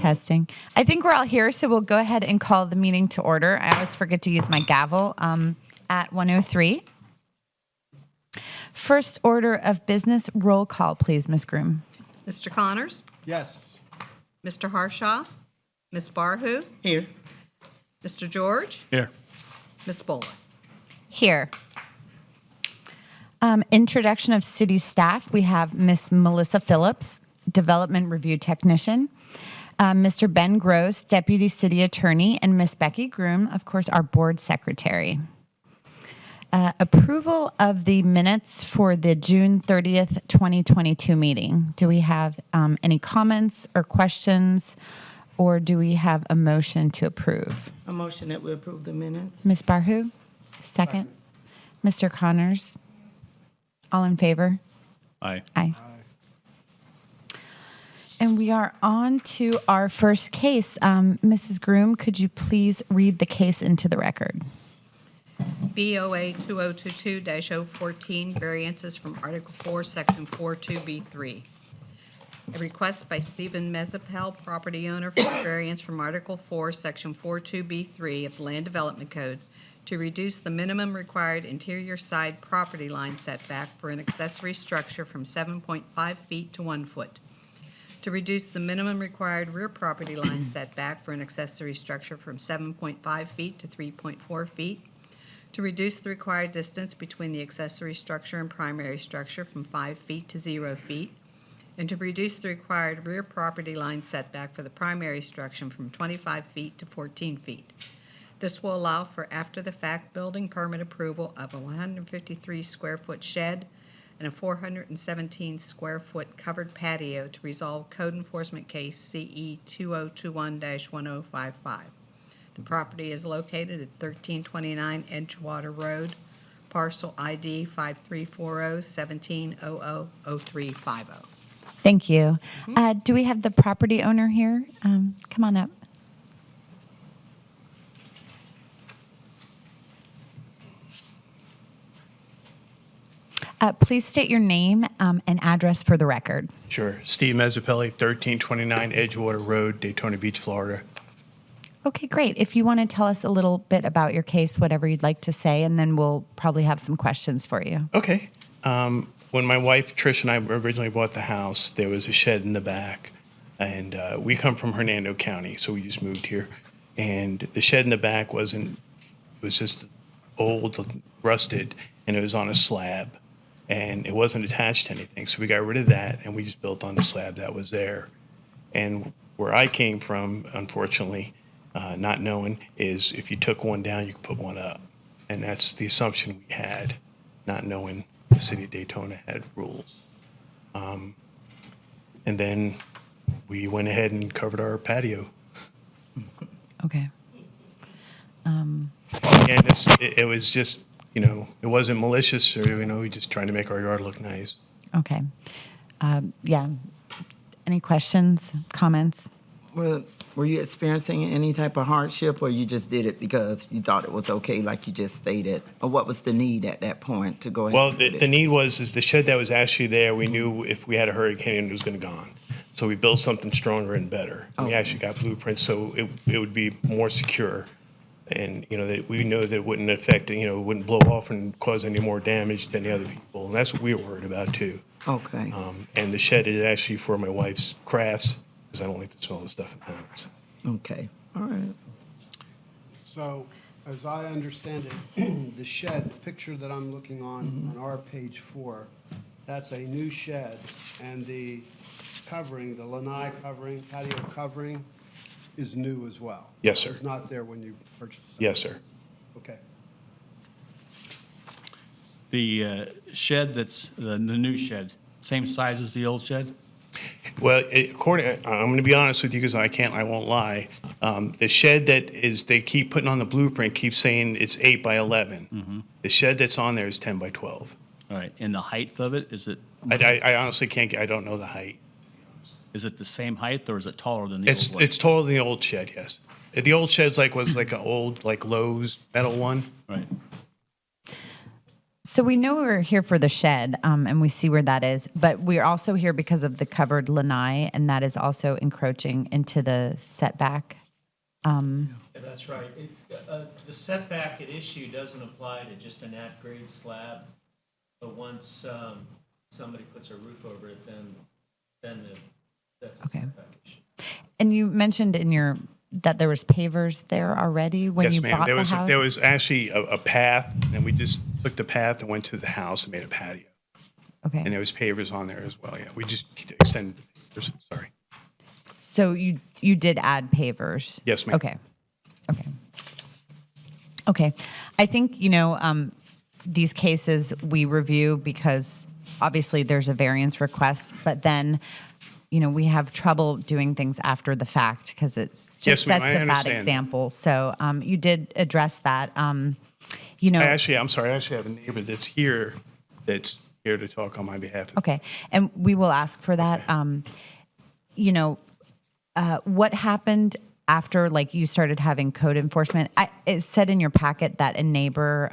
Testing. I think we're all here, so we'll go ahead and call the meeting to order. I always forget to use my gavel at 1:03. First order of business, roll call, please, Ms. Groom. Mr. Connors? Yes. Mr. Harshaw? Ms. Barhu? Here. Mr. George? Here. Ms. Bullock? Here. Introduction of city staff. We have Ms. Melissa Phillips, Development Review Technician, Mr. Ben Gross, Deputy City Attorney, and Ms. Becky Groom, of course, our Board Secretary. Approval of the minutes for the June 30th, 2022 meeting. Do we have any comments or questions, or do we have a motion to approve? A motion that we approve the minutes. Ms. Barhu, second. Mr. Connors, all in favor? Aye. Aye. And we are on to our first case. Mrs. Groom, could you please read the case into the record? BOA 2022-014, variances from Article 4, Section 42B3. A request by Stephen Mezzapel, property owner, for a variance from Article 4, Section 42B3 of the Land Development Code to reduce the minimum required interior side property line setback for an accessory structure from 7.5 feet to 1 foot. To reduce the minimum required rear property line setback for an accessory structure from 7.5 feet to 3.4 feet. To reduce the required distance between the accessory structure and primary structure from 5 feet to 0 feet, and to reduce the required rear property line setback for the primary structure from 25 feet to 14 feet. This will allow for after-the-fact building permit approval of a 153-square-foot shed and a 417-square-foot covered patio to resolve code enforcement case CE 2021-1055. The property is located at 1329 Edgewater Road, parcel ID 5340-17000350. Thank you. Do we have the property owner here? Come on up. Please state your name and address for the record. Sure. Steve Mezzapelli, 1329 Edgewater Road, Daytona Beach, Florida. Okay, great. If you want to tell us a little bit about your case, whatever you'd like to say, and then we'll probably have some questions for you. Okay. When my wife, Trish, and I originally bought the house, there was a shed in the back. And we come from Hernando County, so we just moved here. And the shed in the back was just old, rusted, and it was on a slab. And it wasn't attached to anything. So we got rid of that, and we just built on the slab that was there. And where I came from, unfortunately, not knowing, is if you took one down, you could put one up. And that's the assumption we had, not knowing the city of Daytona had rules. And then we went ahead and covered our patio. Okay. And it was just, it wasn't malicious, or, we just trying to make our yard look nice. Okay. Yeah. Any questions, comments? Were you experiencing any type of hardship, or you just did it because you thought it was okay, like you just stated? Or what was the need at that point to go ahead Well, and do the it? need is the shed that was actually there, we knew if we had a hurricane, it was going to gone. So we built something stronger and better. We Okay. actually got blueprints, so it would be more secure. And, that we know that it wouldn't affect, it wouldn't blow off and cause any more damage to any other people. And that's what we were worried about, too. Okay. And the shed is actually for my wife's crafts, because I don't like to smell the stuff in the house. Okay. All right. So, as I understand it, the shed, the picture that I'm looking on our page 4, that's a new shed, and the covering, the lanai covering, patio covering, is new as well. Yes, sir. It was not there when you purchased it. Yes, sir. Okay. The shed that's the new shed, same size as the old shed? Well, I'm going to be honest with you because I won't lie. The shed they keep putting on the blueprint keeps saying it's 8 by 11. Mm-hmm. The shed that's on there is 10 by 12. All right, and the height of it, is it honestly I don't know the height. the same height, or is it taller than the old one? It's taller than the old shed, yes. The old shed's was like an old, Lowe's metal one. Right. So we know we're here for the shed, and we see where that is, but we're also here because of the covered lanai, and that is also encroaching into the setback. Yeah, that's right. The setback at issue doesn't apply to just an at-grade slab, but once somebody puts a roof over it, that's a Okay. setback issue. And you mentioned in your that there was pavers there already when Yes, you ma'am. bought There the was, house. there was actually a path, and we just took the path and went to the house and made a patio. And Okay, there was pavers on there as well, yeah. We just extended the pavers, sorry. so you did add pavers. Yes, ma'am. Okay, okay. I think these cases we review because obviously there's a variance request, but then we have trouble doing things after the fact because it's just Yes, ma'am, sets I a bad understand. example. So you did address that. I'm sorry, I actually have a neighbor that's here to talk on my behalf. Okay, and we will ask for that. What happened after, like, you started having code enforcement? It said in your packet that a neighbors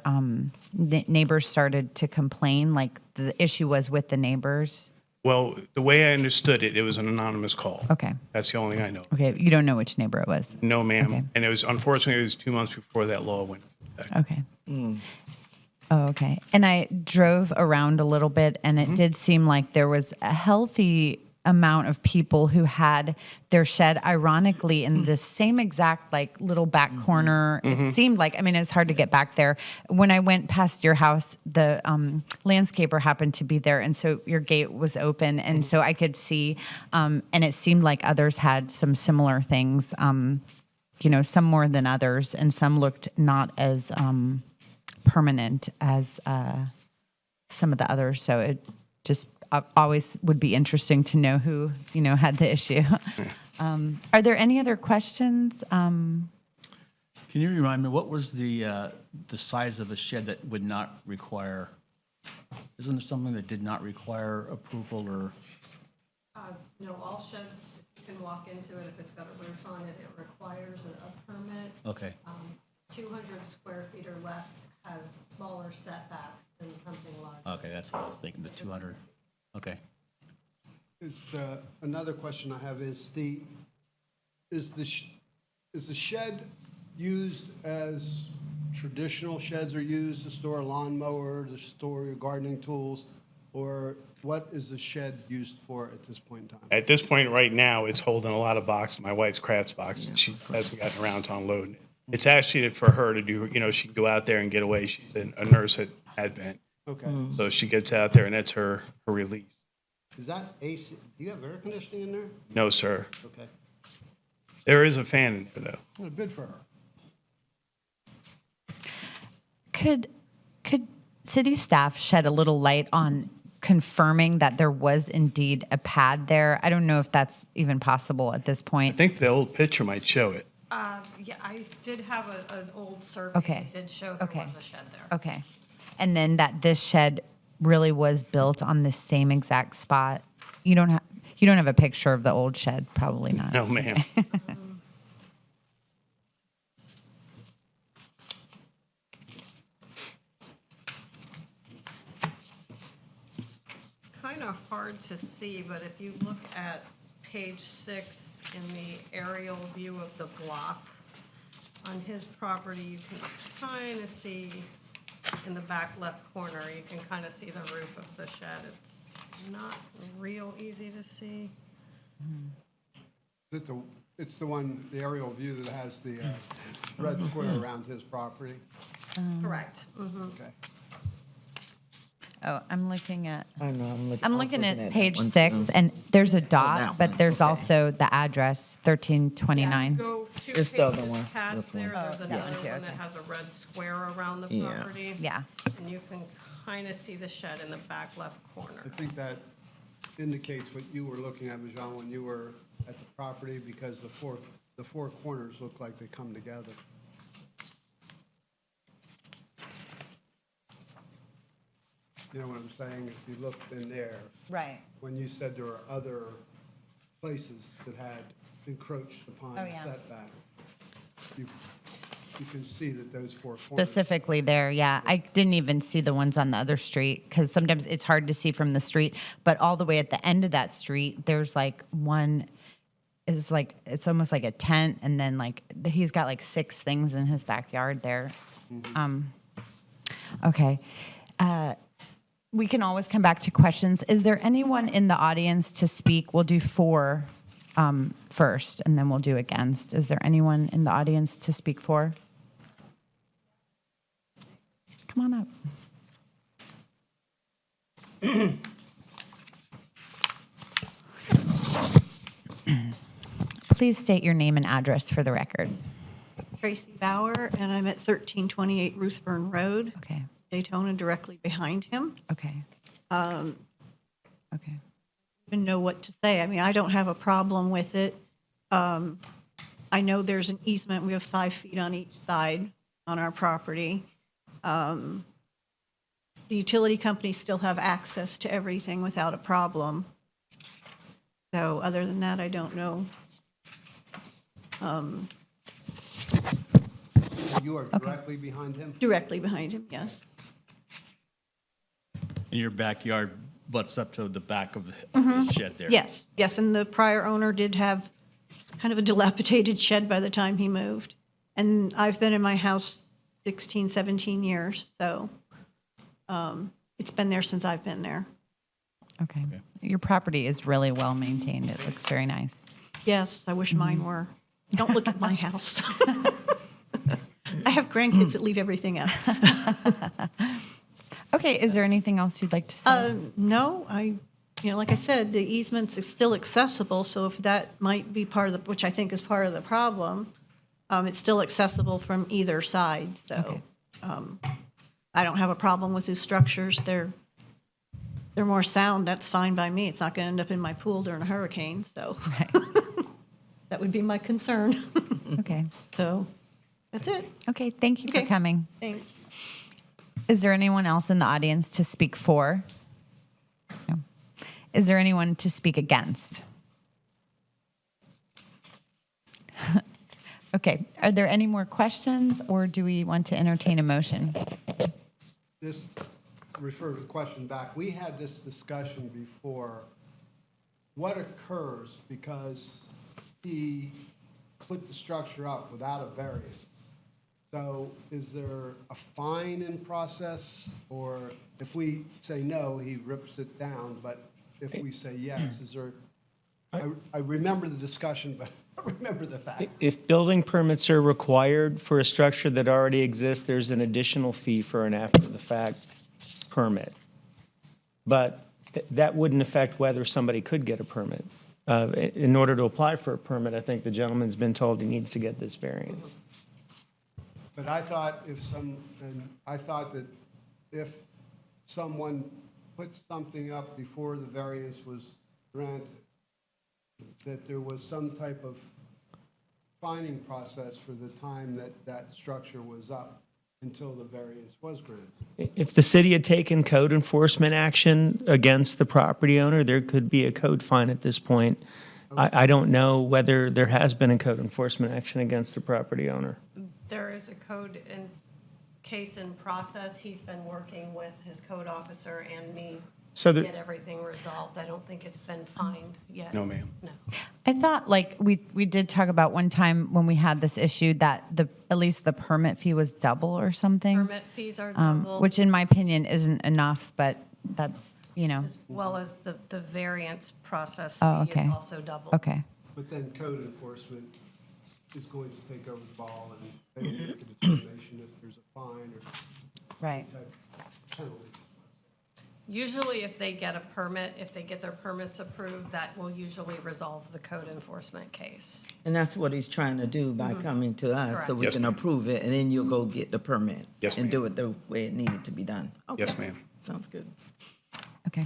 started to complain, like the issue was with the neighbors. Well, the way I understood it, it was an anonymous call. Okay, That's the only thing I know. okay, you don't know which neighbor it was. No, ma'am. Okay. And unfortunately, it was 2 months before that law went into effect. Okay. Oh, okay. And I drove around a little bit, and it did seem like there was a healthy amount of people who had their shed, ironically, in the same exact, like, little back corner. It seemed like, it's hard to get back there. When I went past your house, the landscaper happened to be there, and so your gate was open, and so I could see, and it seemed like others had some similar things, some more than others, and some looked not as permanent as some of the others. So it just always would be interesting to know who had the issue. Are there any other questions? Can you remind me, what was the size of the shed that would not require, isn't there something that did not require approval or? No, all sheds, you can walk into it if it's got a roof on it, it requires a permit. Okay, 200 square feet or less has smaller setbacks than something larger. okay, that's what I was thinking, the 200. Okay. Another question I have is the shed used as traditional sheds are used to store a lawnmower, to store your gardening tools, or what is the shed used for at this point in time? At this point, right now, it's holding a lot of boxes, my wife's crafts box, and she hasn't gotten around to unloading it. It's actually for her to do, she can go out there and get away. She's a nurse at Advent. Okay. So she gets out there, and that's her release. Is that AC? Do you have air conditioning in there? No, sir. Okay. There is a fan in there, though. Well, good for her. Could city staff shed a little light on confirming that there was indeed a pad there? I don't know if that's even possible at this I point. think the old picture might show it. Yeah, I did have an old survey Okay. that did show there Okay. was a shed there. Okay. And then that this shed really was built on the same exact spot. You don't have a picture of the old shed, probably not. No, ma'am. Kind of hard to see, but if you look at page 6 in the aerial view of the block, on his property, you can kind of see in the back left corner, you can kind of see the roof of the shed. It's not real easy to see. It's the one, the aerial view that has the red square around his property? Correct. Mhm. Okay. Oh, I'm looking at I know, I'm looking at that page one, 6, too. and there's a that dot, but one, there's okay. also the address, 1329. Go two It's the other pages one, past this one. there, there's Oh, that another one too, one that okay. has a red square around the Yeah. property. Yeah. And you can kind of see the shed in the back left corner. I think that indicates what you were looking at, Vajan, when you were at the property, because the four corners look like they come together. You know what I'm saying? If you looked in there, Right. when you said there were other places that had encroached upon Oh, yeah. setback, you you can see that those four corners. Specifically there, yeah. I didn't even see the ones on the other street because sometimes it's hard to see from the street. But all the way at the end of that street, there's like one is like, it's almost like a tent. And then like he's got like 6 things in his backyard there. Okay. We can always come back to questions. Is there anyone in the audience to speak? We'll do 4 first, and then we'll do against. Is there anyone in the audience to speak for? Come on up. Please state your name and address for the record. Tracy Bauer, and I'm at 1328 Ruthburn Road, Okay, Daytona, directly behind him. okay. Okay, Even know what to say. I mean, I don't have a problem with it. I know there's an easement. We have 5 feet on each side on our property. The utility companies still have access to everything without a problem. So other than that, I don't know. You are directly behind him? Directly behind him, yes. And your backyard butts up to the back of the shed there? Yes, yes, and the prior owner did have kind of a dilapidated shed by the time he moved. And I've been in my house 16, 17 years, so it's been there since I've been there. okay. Your property is really well maintained. It looks very nice. Yes, I wish mine were. Don't look at my house. I have grandkids that leave everything out. Okay, is there anything else you'd like to say? No, like I said, the easements are still accessible, so if that might be part of the, which I think is part of the problem, it's still accessible from either side, so. Okay. I don't have a problem with his structures. They're more sound. That's fine by me. It's not going to end up in my pool during a hurricane, so Right. that would be my concern. Okay, So that's it. okay, thank you for Okay. coming. Thanks. Is there anyone else in the audience to speak for? No. Is there anyone to speak against? Okay, are there any more questions, or do we want to entertain a motion? This refer the question back. We had this discussion before. What occurs because he put the structure up without a variance? So is there a fine in process? Or if we say no, he rips it down, but if we say yes, is there, I remember the discussion, but I don't remember the fact. If building permits are required for a structure that already exists, there's an additional fee for an after-the-fact permit. But that wouldn't affect whether somebody could get a permit. In order to apply for a permit, I think the gentleman's been told he needs to get this variance. But I thought that if someone puts something up before the variance was granted, that there was some type of fining process for the time that that structure was up until the variance was granted. If the city had taken code enforcement action against the property owner, there could be a code fine at this point. I don't know whether there has been a code enforcement action against the property owner. There is a code case in process. He's been working with his code officer and me So to the- get everything resolved. I don't think it's been fined yet. No, ma'am. No. I thought, like, we did talk about one time when we had this issue that at least the permit fee was double or something. Permit fees are double, Which in my opinion isn't enough, but that's, as well as the variance process Oh, fee okay. is also double. okay. But then code enforcement is going to take over the ball and they will make a determination if there's a fine or Right. type of penalty. Usually if they get a permit, if they get their permits approved, that will usually resolve the code enforcement case. And that's what he's trying to do by coming to us, so Correct. we Yes, can ma'am. approve it, and then you'll go get the permit. Yes, And ma'am. do it the way it needed to be done. Yes, Okay. ma'am. Sounds good. Okay.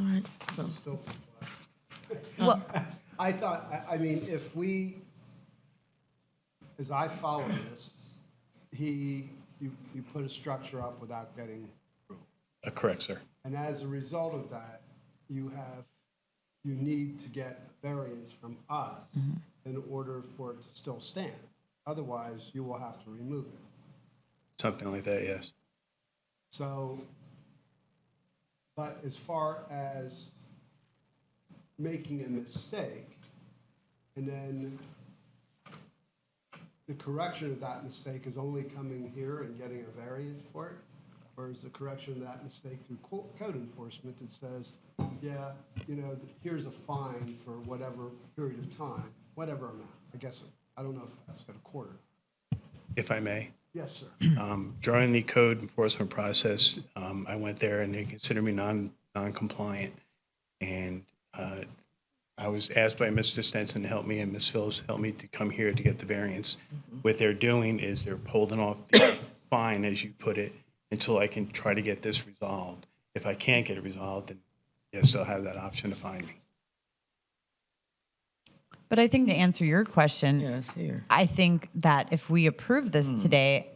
All right, so, Still, Well, I thought, I mean, if we, as I follow this, you put a structure up without getting approval. Correct, sir. And as a result of that, you have you need to get a variance from us in order for it to still stand. Otherwise, you will have to remove it. Something like that, yes. So, but as far as making a mistake, and then the correction of that mistake is only coming here and getting a variance for it? Or is the correction of that mistake through code enforcement that says, yeah, you know, here's a fine for whatever period of time, whatever amount? I guess, I don't know if that's got a quarter. If I may. Yes, sir. During the code enforcement process, I went there and they considered me non-compliant. And I was asked by Mr. Stenson to help me, and Ms. Phillips helped me to come here to get the variance. What they're doing is they're holding off the fine, as you put it, until I can try to get this resolved. If I can't get it resolved, then yes, they'll have that option to fine me. But I think to answer your question, Yes, here. I think that if we approve this today,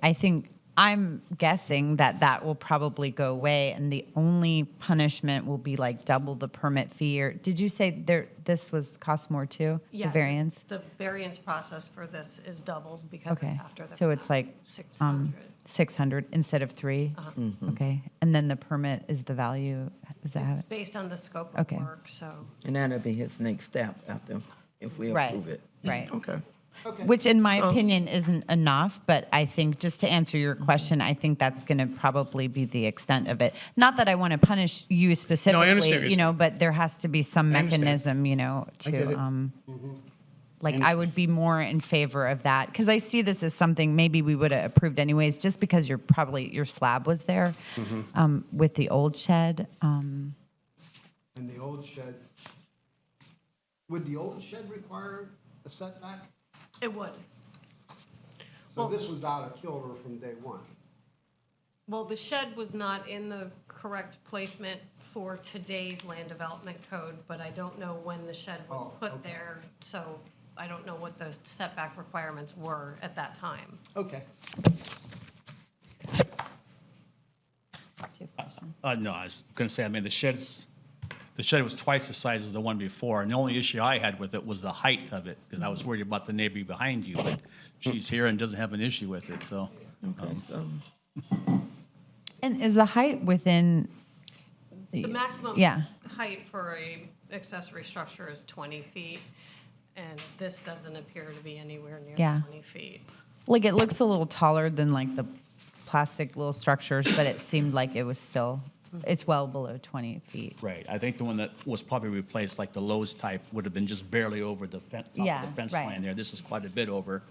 I'm guessing that that will probably go away, and the only punishment will be like double the permit fee. Or did you say this cost more too? Yeah, The variance. The variance process for this is doubled because Okay, it's after the. so it's like 600. 600 instead of 3. Okay, and then the permit is the value. Is that how It's it? based on the scope of Okay. work, so. And that'll be his next step after, if we Right, approve it. right. Okay. Which, in my opinion, isn't enough. But I think, just to answer your question, I think that's going to probably be the extent of it. Not that I want to punish you specifically, understand what you're but there has to be some I understand. mechanism, I get to. it. Like, I would be more in favor of that, because I see this as something maybe we would have approved anyways, just because your slab was there with the old shed. And the old shed, would the old shed require a setback? It would. So this was out of kilter from day one. Well, the shed was not in the correct placement for today's land development code, but I don't know when the shed was Oh, put okay. there, so I don't know what the setback requirements were at that time. Okay. No, I was going to say, I mean, the shed was twice the size of the one before, and the only issue I had with it was the height of it, because I was worried about the neighbor behind you, but she's here and doesn't have an issue with it, so. Okay, so, And is the height within? The maximum Yeah. height for a accessory structure is 20 feet, and this doesn't appear to be anywhere near Yeah. 20 feet. Like, it looks a little taller than like the plastic little structures, but it seemed like it was still, it's well below 20 feet. Right, I think the one that was probably replaced, like the Lowe's type, would have been just barely over the top Yeah, of the fence right. line there. This is quite a bit over,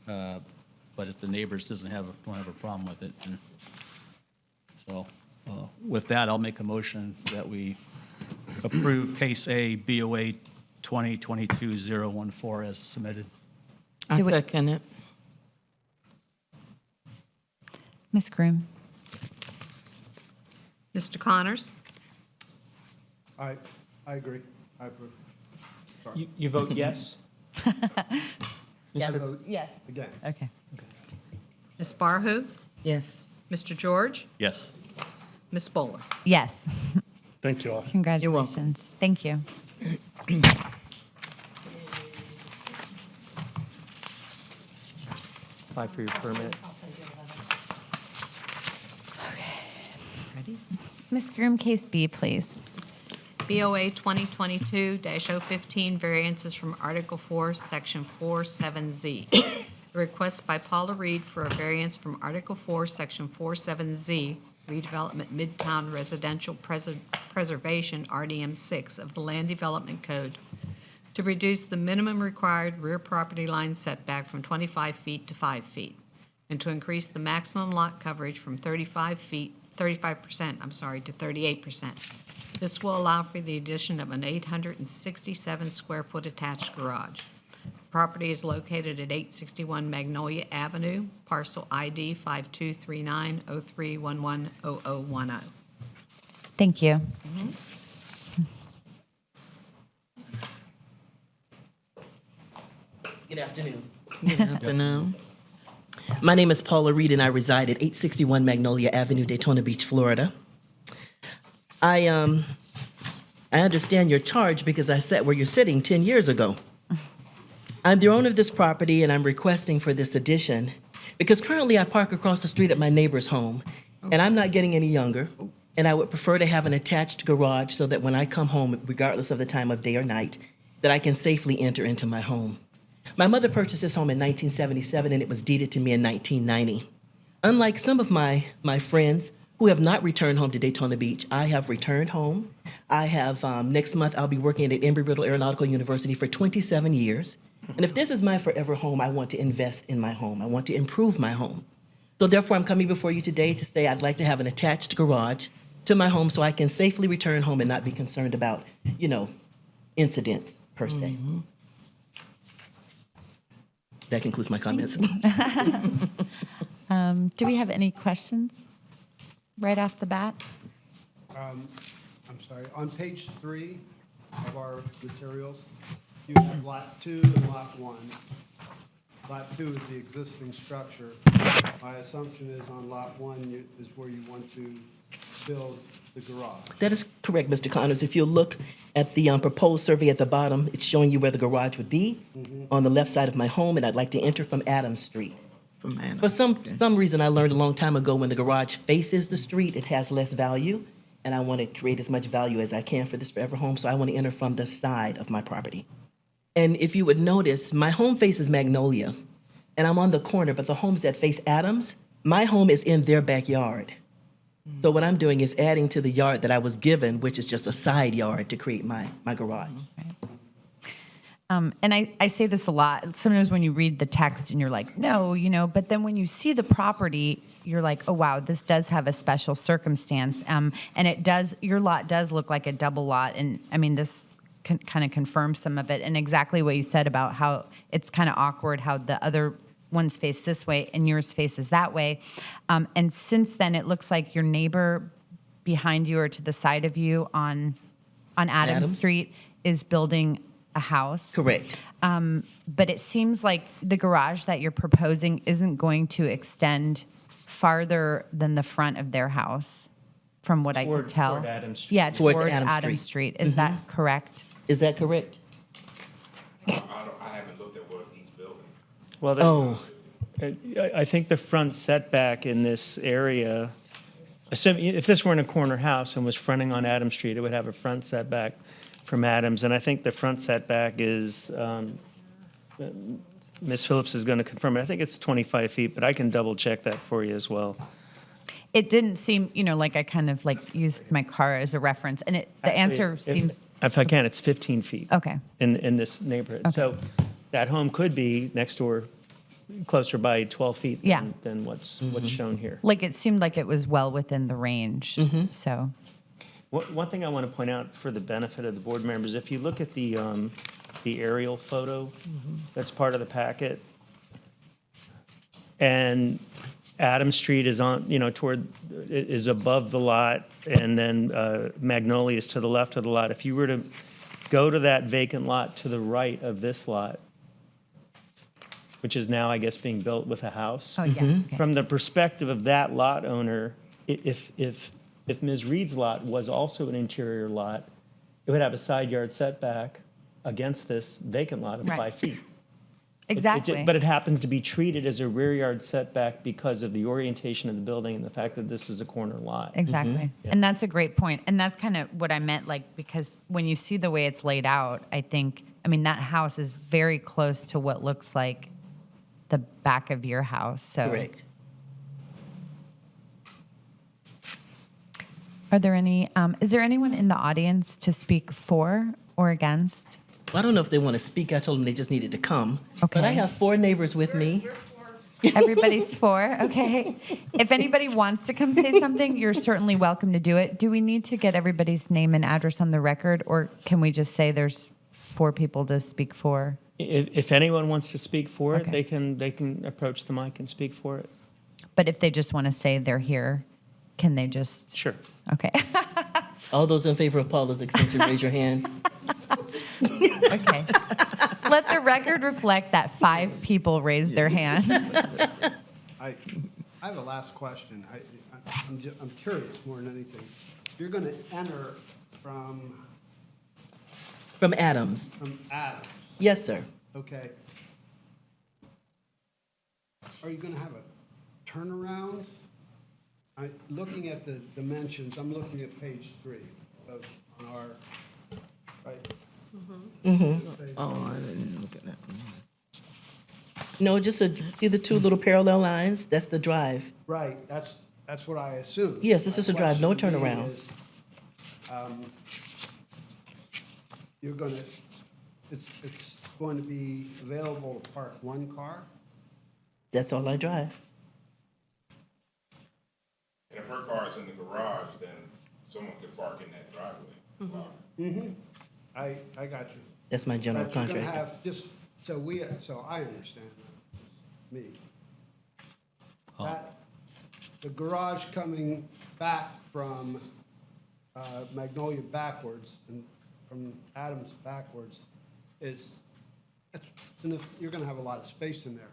but if the neighbors don't have a problem with it, and so, with that, I'll make a motion that we approve case A, BOA 2022-014 as submitted. I Do we- second it. Ms. Groom? Mr. Connors? I agree. I approve. Sorry. You vote yes? Yeah. I vote Yeah. again. Okay. Ms. Barhu? Yes. Mr. George? Yes. Ms. Bowler? Yes. Thank you all. Congratulations. Thank you. Apply for your permit. I'll send you a letter. Ready? Ms. Groom, case B, please. BOA 2022-015 variances from Article 4, Section 47Z. A request by Paula Reed for a variance from Article 4, Section 47Z, redevelopment Midtown Residential Preservation, RDM 6 of the Land Development Code, to reduce the minimum required rear property line setback from 25 feet to 5 feet, and to increase the maximum lot coverage from 35%, to 38%. This will allow for the addition of an 867-square-foot attached garage. Property is located at 861 Magnolia Avenue, parcel ID 523903110010. Thank you. Good afternoon. Good afternoon. My name is Paula Reed, and I reside at 861 Magnolia Avenue, Daytona Beach, Florida. I I understand your charge because I sat where you're sitting 10 years ago. I'm the owner of this property and I'm requesting for this addition because currently I park across the street at my neighbor's home and I'm not getting any younger. And I would prefer to have an attached garage so that when I come home, regardless of the time of day or night, that I can safely enter into my home. My mother purchased this home in 1977 and it was deeded to me in 1990. Unlike some of my friends who have not returned home to Daytona Beach, I have returned home. I have, next month, I'll be working at Embry-Riddle Aeronautical University for 27 years. And if this is my forever home, I want to invest in my home. I want to improve my home. So therefore, I'm coming before you today to say I'd like to have an attached garage to my home so I can safely return home and not be concerned about, incidents per se. That concludes my comments. Do we have any questions right off the bat? I'm sorry, on page 3 of our materials, you have lot 2 and lot 1. Lot 2 is the existing structure. My assumption is on lot 1 is where you want to build the garage. That is correct, Mr. Connors. If you look at the proposed survey at the bottom, it's showing you where the garage would be on the left side of my home, and I'd like to enter from Adams Street. For some reason, I learned a long time ago when the garage faces the street, it has less value, and I want to create as much value as I can for this forever home, so I want to enter from the side of my property. And if you would notice, my home faces Magnolia, and I'm on the corner, but the homes that face Adams, my home is in their backyard. So what I'm doing is adding to the yard that I was given, which is just a side yard to create my garage. And I say this a lot. Sometimes when you read the text and you're like, no, but then when you see the property, you're like, oh, wow, this does have a special circumstance. And your lot does look like a double lot. And I mean, this kind of confirms some of it. And exactly what you said about how it's kind of awkward how the other one's face this way and yours faces that way. And since then, it looks like your neighbor behind you or to the side of you on Adams Street is building a house. Correct. But it seems like the garage that you're proposing isn't going to extend farther than the front of their house, from what I could tell. Toward Adams Street. Yeah, Towards towards Adams Adams Street. Street. Is that correct? Is that correct? I haven't looked at what he's building. Well, I think the front setback in this area, if this were in a corner house and was fronting on Adams Street, it would have a front setback from Adams. And I think the front setback is, Ms. Phillips is going to confirm it. I think it's 25 feet, but I can double check that for you as well. It didn't seem, like I kind of used my car as a reference, and the answer seems If I can, it's 15 feet. okay. In this neighborhood. Okay. So that home could be next door, closer by 12 feet Yeah. than what's shown here. Like it seemed like it was well within the range. So One thing I want to point out for the benefit of the board members, if you look at the aerial photo that's part of the packet, and Adams Street is on, is above the lot, and then Magnolia is to the left of the lot. If you were to go to that vacant lot to the right of this lot, which is now, I guess, being built with a house. oh yeah. Okay. From the perspective of that lot owner, if Ms. Reed's lot was also an interior lot, it would have a side yard setback against this vacant lot of Right. 5 feet. Exactly. But it happens to be treated as a rear yard setback because of the orientation of the building and the fact that this is a corner lot. Exactly. And that's a great point. And that's kind of what I meant, because when you see the way it's laid out, that house is very close to what looks like the back of your house. So Correct. Are there is there anyone in the audience to speak for or against? Well, I don't know if they want to speak. I told them they just needed to come. But I Okay. have 4 neighbors with me. Everybody's for, okay. If anybody wants to come say something, you're certainly welcome to do it. Do we need to get everybody's name and address on the record, or can we just say there's 4 people to speak for? If anyone wants to speak for it, Okay. they can approach the mic and speak for it. But if they just want to say they're here, can they just? Sure. Okay. All those in favor of Paula's extension, raise your hand. Okay. Let the record reflect that 5 people raised their hand. I have a last question. I'm curious more than anything. If you're going to enter from From Adams. from Adams. Yes, sir. Okay. Are you going to have a turnaround? Looking at the dimensions, I'm looking at page 3 of, on our, right? Oh, I didn't look at that. No, just see the two little parallel lines? That's the drive. Right, that's what I assumed. Yes, this is a drive, no My question being turnaround. is, You're going to, it's going to be available to park one car? That's all I drive. And if her car is in the garage, then someone could park in that driveway. I got you. That's my general But you're going to contractor. have, just, so I understand, me. Oh. That, the garage coming back from Magnolia backwards, and from Adams backwards, is, you're going to have a lot of space in there,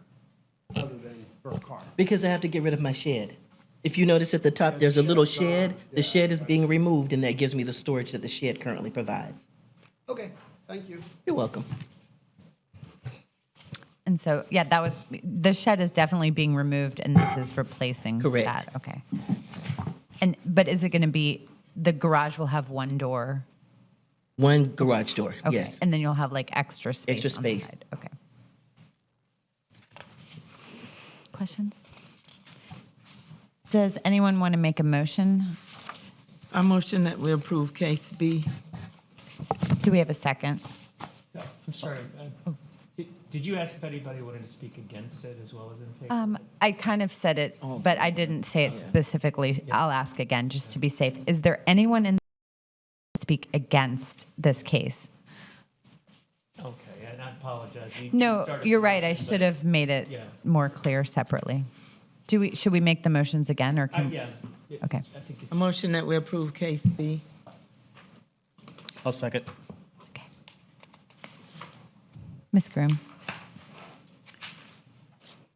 other than for a car. Because I have to get rid of my shed. If you notice at the top, Yeah, there's a the little shed's gone. shed. The Yeah, shed is right. being removed, and that gives me the storage that the shed currently provides. Okay, thank you. You're welcome. And so, yeah, the shed is definitely being removed and this is replacing Correct. that. Okay. But is it going to be, the garage will have one door? One garage door, Okay. yes. And then you'll have like extra space Extra on the space. side. Okay. Questions? Does anyone want to make a motion? I motion that we approve case B. Do we have a second? I'm sorry. Did you ask if anybody wanted to speak against it as well as in favor? I kind of said it, but I didn't say it specifically. I'll ask again, just to be safe. Is there anyone in the speak against this case? Okay, and I apologize. You No, started you're the right. I motion, should but- have made it Yeah. more clear separately. Should we make the motions again, or can? Yeah. Okay. I think I motion that we approve case B. I'll second. Okay. Ms. Groom?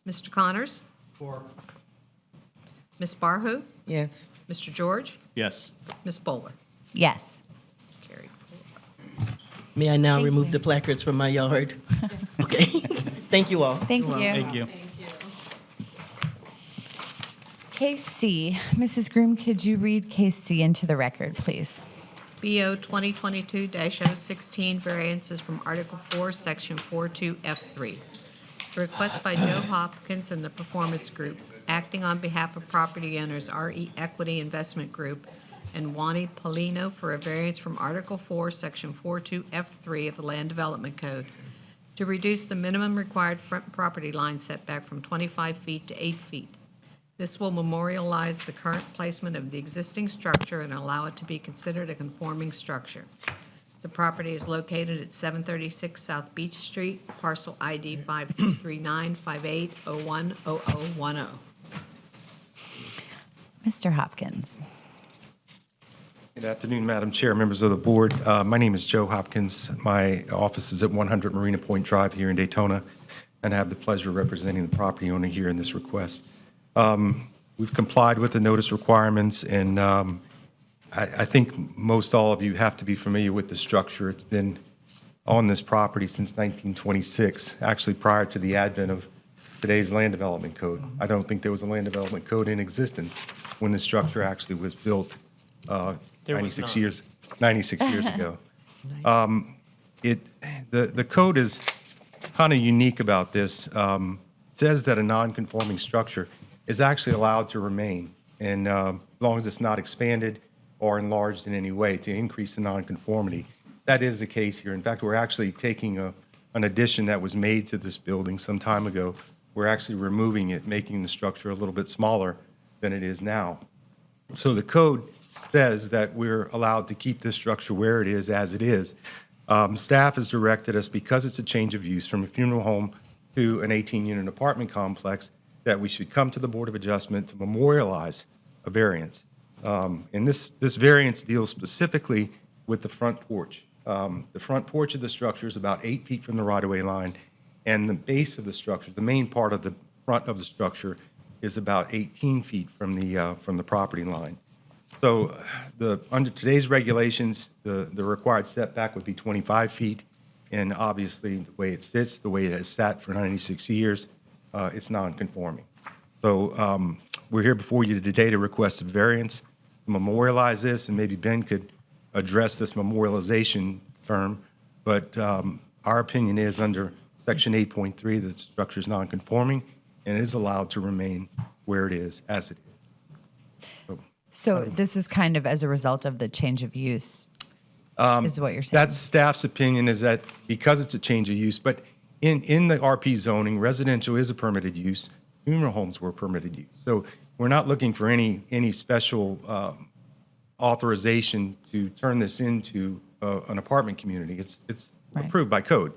Mr. Connors? For, Ms. Barhu? Yes. Mr. George? Yes. Ms. Bowler? Yes. Carried. May I now Thank remove you. the placards from my yard? Okay. Thank you all. Thank you. Thank you. Case C. Mrs. Groom, could you read case C into the record, please? BO 2022-016, variances from Article 4, Section 42F3. The request by Joe Hopkins and the Performance Group, acting on behalf of property owners RE Equity Investment Group and Wani Polino for a variance from Article 4, Section 42F3 of the Land Development Code to reduce the minimum required front property line setback from 25 feet to 8 feet. This will memorialize the current placement of the existing structure and allow it to be considered a conforming structure. The property is located at 736 South Beach Street, parcel ID 53958010010. Mr. Hopkins? Good afternoon, Madam Chair, members of the board. My name is Joe Hopkins. My office is at 100 Marina Point Drive here in Daytona, and I have the pleasure of representing the property owner here in this request. We've complied with the notice requirements, and I think most all of you have to be familiar with the structure. It's been on this property since 1926, actually prior to the advent of today's land development code. I don't think there was a land development code in existence when the structure actually was built There was 96 not. years ago. The code is kind of unique about this. It says that a non-conforming structure is actually allowed to remain, and as long as it's not expanded or enlarged in any way to increase the nonconformity. That is the case here. In fact, we're actually taking an addition that was made to this building some time ago. We're actually removing it, making the structure a little bit smaller than it is now. So the code says that we're allowed to keep this structure where it is, as it is. Staff has directed us, because it's a change of use from a funeral home to an 18-unit apartment complex, that we should come to the Board of Adjustment to memorialize a variance. And this variance deals specifically with the front porch. The front porch of the structure is about 8 feet from the right-of-way line, and the base of the structure, the main part of the front of the structure, is about 18 feet from the property line. So under today's regulations, the required setback would be 25 feet. And obviously, the way it sits, the way it has sat for 96 years, it's non-conforming. So we're here before you today to request a variance to memorialize this, and maybe Ben could address this memorialization term. But our opinion is under Section 8.3, the structure is non-conforming and is allowed to remain where it is, as it is. So this is kind of as a result of the change of use, is what you're saying? That's staff's opinion, is that because it's a change of use, but in the RP zoning, residential is a permitted use, funeral homes were permitted use. So we're not looking for any special authorization to turn this into an apartment community. It's Right. approved by code.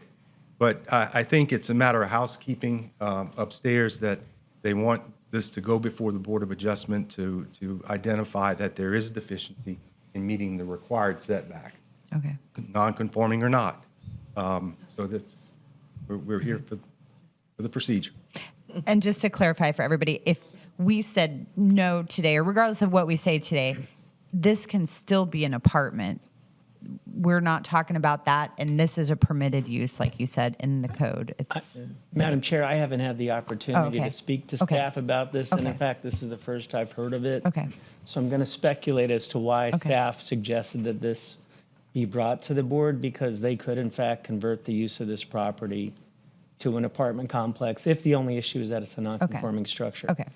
But I think it's a matter of housekeeping upstairs, that they want this to go before the Board of Adjustment to identify that there is a deficiency in meeting the required setback, Okay. non-conforming or not. So we're here for the procedure. And just to clarify for everybody, if we said no today, or regardless of what we say today, this can still be an apartment. We're not talking about that, and this is a permitted use, like you said, in the code. It's Madam Chair, I haven't had the opportunity okay. to speak to Okay. staff about this, and in Okay. fact, this is the first I've heard of it. Okay. So I'm going to speculate as to why Okay. staff suggested that this be brought to the board, because they could in fact convert the use of this property to an apartment complex if the only issue is that it's a non-conforming structure. okay.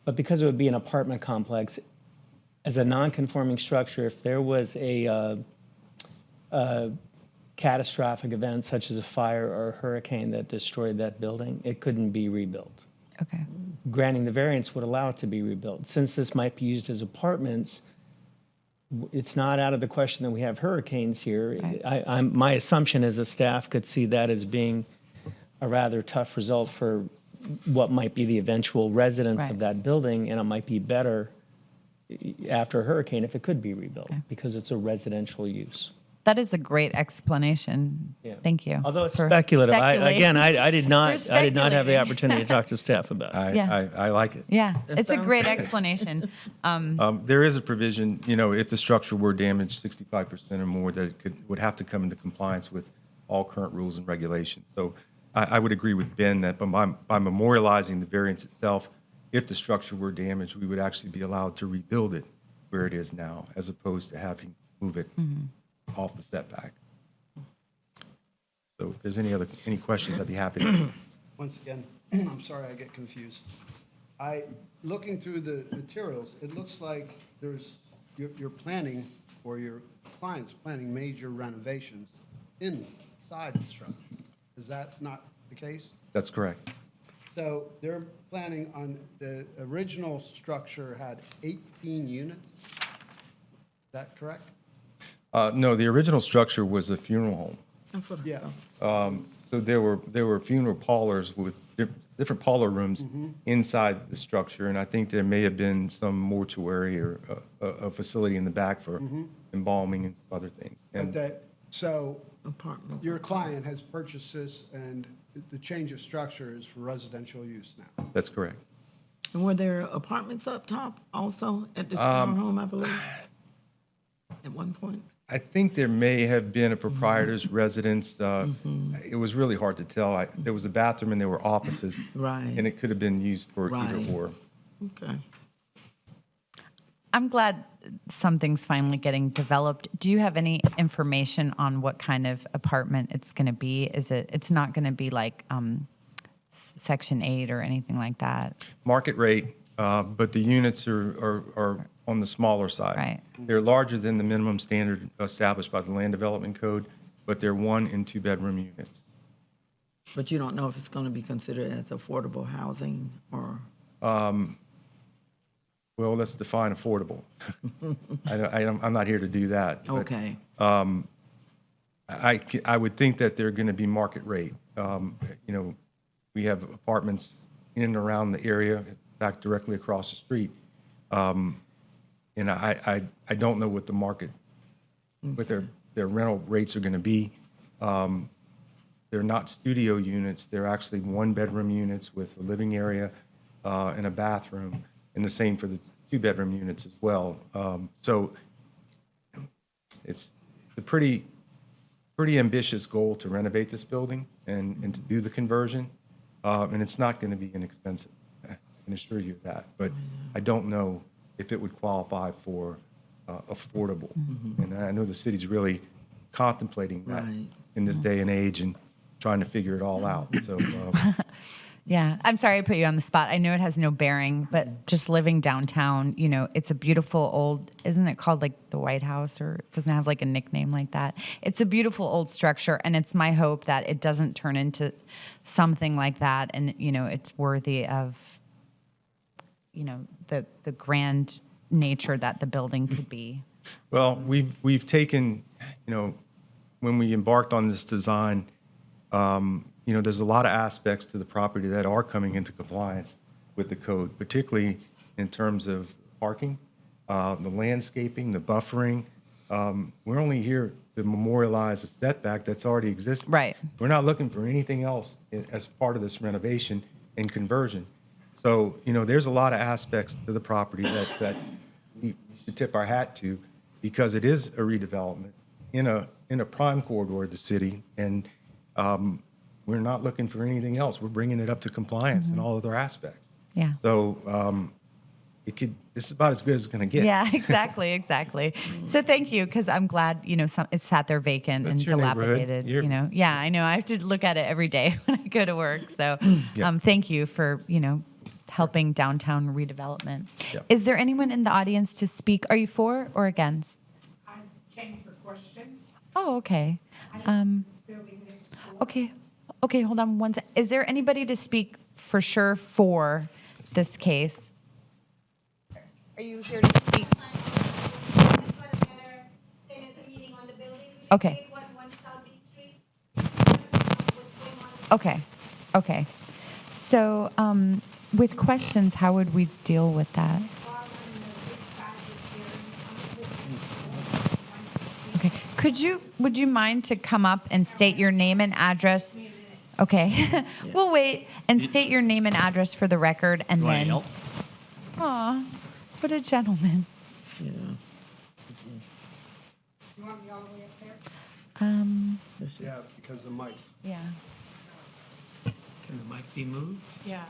But because it would be an apartment complex, as a non-conforming structure, if there was a catastrophic event such as a fire or a hurricane that destroyed that building, it couldn't be rebuilt. Okay. Granting the variance would allow it to be rebuilt. Since this might be used as apartments, it's not out of the question that we have hurricanes here. Right. My assumption is the staff could see that as being a rather tough result for what might be the eventual residents Right. of that building, and it might be better after a hurricane if it could be rebuilt, Okay. because it's a residential use. That is a great explanation. Yeah. Thank you. Although it's for speculative. speculating. I did not have the speculating. opportunity to talk to staff about it. Yeah. I like it. Yeah, it's a great explanation. There is a provision, if the structure were damaged 65% or more, that it would have to come into compliance with all current rules and regulations. So I would agree with Ben that by memorializing the variance itself, if the structure were damaged, we would actually be allowed to rebuild it where it is now, as opposed to having to move it off the setback. So if there's any questions, I'd be happy to. Once again, I'm sorry I get confused. Looking through the materials, it looks like you're planning, or your client's planning major renovations inside the structure. Is that not the case? That's correct. So they're planning on, the original structure had 18 units? Is that correct? No, the original structure was a funeral home. Yeah. So there were funeral parlors with different parlor rooms inside the structure, and I think there may have been some mortuary or a facility in the back for embalming and some other things. And So your client has purchased this, and the change of structure is for residential use now? that's correct. And were there apartments up top also at this funeral home, I believe? At one point? I think there may have been a proprietor's residence. It was really hard to tell. There was a bathroom and there were offices. Right. And it could have been used for either Right. or. Okay. I'm glad something's finally getting developed. Do you have any information on what kind of apartment it's going to be? It's not going to be like Section 8 or anything like that? Market rate, but the units are on the smaller side. Right. They're larger than the minimum standard established by the Land Development Code, but they're 1 and 2 bedroom units. But you don't know if it's going to be considered as affordable housing or? Well, let's define affordable. I'm not here to do that. but, Okay. I would think that they're going to be market rate. We have apartments in and around the area, in fact, directly across the street. And I don't know what the market, what their rental rates are going to be. They're not studio units. They're actually 1 bedroom units with a living area and a bathroom, and the same for the two-bedroom units as well. So it's a pretty ambitious goal to renovate this building and to do the conversion. And it's not going to be inexpensive, I can assure you of that. But I don't know if it would qualify for affordable. And I know the city's really contemplating that Right. in this day and age and trying to figure it all out. So Yeah, I'm sorry I put you on the spot. I know it has no bearing, but just living downtown, you know, it's a beautiful old, isn't it called like the White House, or it doesn't have like a nickname like that? It's a beautiful old structure, and it's my hope that it doesn't turn into something like that, and, you know, it's worthy of, you know, the grand nature that the building could be. well, we've taken, you know, when we embarked on this design, you know, there's a lot of aspects to the property that are coming into compliance with the code, particularly in terms of parking, the landscaping, the buffering. We're only here to memorialize a setback that's already existing. Right. We're not looking for anything else as part of this renovation and conversion. So, you know, there's a lot of aspects to the property that we should tip our hat to, because it is a redevelopment in a prime corridor of the city, and we're not looking for anything else. We're bringing it up to compliance in all other aspects. Yeah. So this is about as good as it's going to get. Yeah, exactly. So thank you, because I'm glad, you know, it sat there vacant That's and your neighborhood. dilapidated, you know. Yeah, I know. I have to look at it every day when I go to work. So Yeah. thank you for, you know, helping downtown redevelopment. Yeah. Is there anyone in the audience to speak? Are you for or against? I came for questions. Oh, okay. Building next door. Okay, hold on one sec. Is there anybody to speak for sure for this case? Are you here to speak? Okay. Okay. So, with questions, how would we deal with that? Okay. Would you mind to come up and state your name and address? Okay. We'll wait and state your name and address for the record, and You want to then. yell? Aw, what a gentleman. Yeah. You want me all the way up there? Yeah, because the mic. Yeah. Can the mic be moved? Yeah.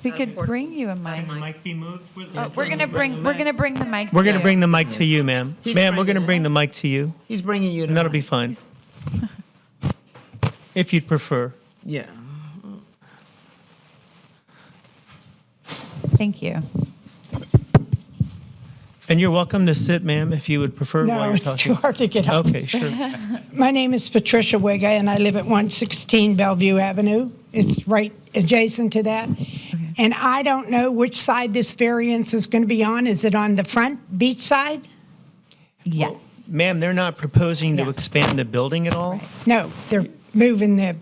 We could bring you a mic. Can the mic be moved? Oh, we're gonna bring the mic. We're to gonna you. bring the mic to you, ma'am. He's Ma'am, we're bringing gonna it bring the up. mic to you, He's bringing you the and that'll be mic. fine. If you'd prefer. Yeah. Thank you. And you're welcome to sit, ma'am, if you would prefer while No, you're it's talking. too hard to get up. Okay, sure. My name is Patricia Wiga, and I live at 116 Bellevue Avenue. It's right adjacent to that. And I don't know which side this variance is going to be on. Is it on the front beach side? Yes. Ma'am, they're not proposing to Yeah. expand the building at all? No, they're moving the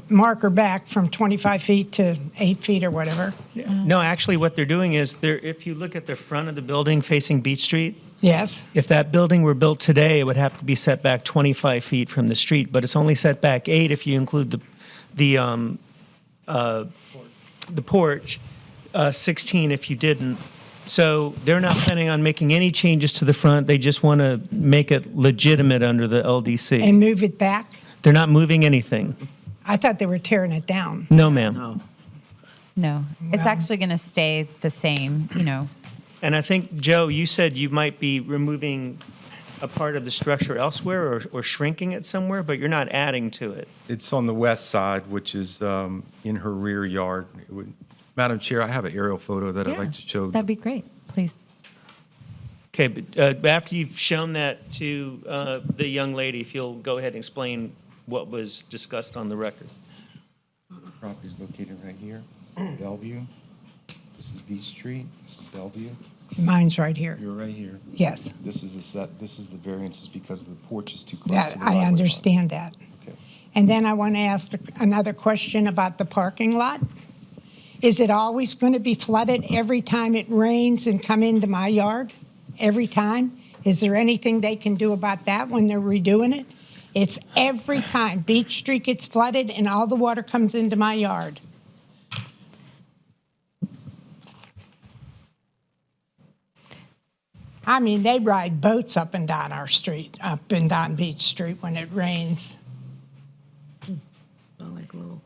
marker back from 25 feet to 8 feet or whatever. No, actually, what they're doing is, if you look at the front of the building facing Beach Street, Yes. if that building were built today, it would have to be set back 25 feet from the street, but it's only set back 8 if you include the porch, 16 if you didn't. So they're not planning on making any changes to the front. They just want to make it legitimate under the LDC. And move it back? They're not moving anything. I thought they were tearing it down. No, ma'am. No. No, it's actually going to stay the same, you know. And I think, Joe, you said you might be removing a part of the structure elsewhere or shrinking it somewhere, but you're not adding to it. It's on the west side, which is in her rear yard. Madam Chair, I have an aerial photo that I'd like to show. That'd be great, please. Okay, but after you've shown that to the young lady, if you'll go ahead and explain what was discussed on the record. Property is located right here, Bellevue. This is Beach Street. This is Bellevue. Mine's right here. You're right here. Yes. This is the set. This is the variances because the porch is too close. That, to the I driveway line. understand that. Okay. And then I want to ask another question about the parking lot. Is it always going to be flooded every time it rains and come into my yard? Every time? Is there anything they can do about that when they're redoing it? It's every time. Beach Street gets flooded and all the water comes into my yard. I mean, they ride boats up and down our street, up and down Beach Street when it rains. Sound like little.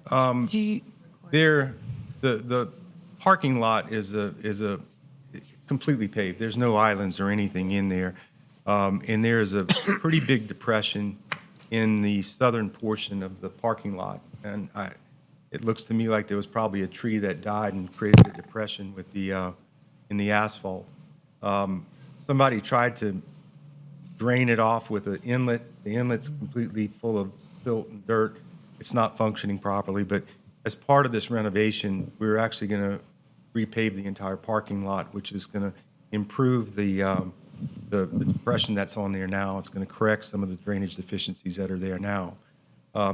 Do you, There, the parking lot is a completely paved. There's no islands or anything in there. And there's a pretty big depression in the southern portion of the parking lot. And it looks to me like there was probably a tree that died and created a depression with in the asphalt. Somebody tried to drain it off with an inlet. The inlet's completely full of silt and dirt. It's not functioning properly, but as part of this renovation, we're actually going to repave the entire parking lot, which is going to improve the depression that's on there now. It's going to correct some of the drainage deficiencies that are there now.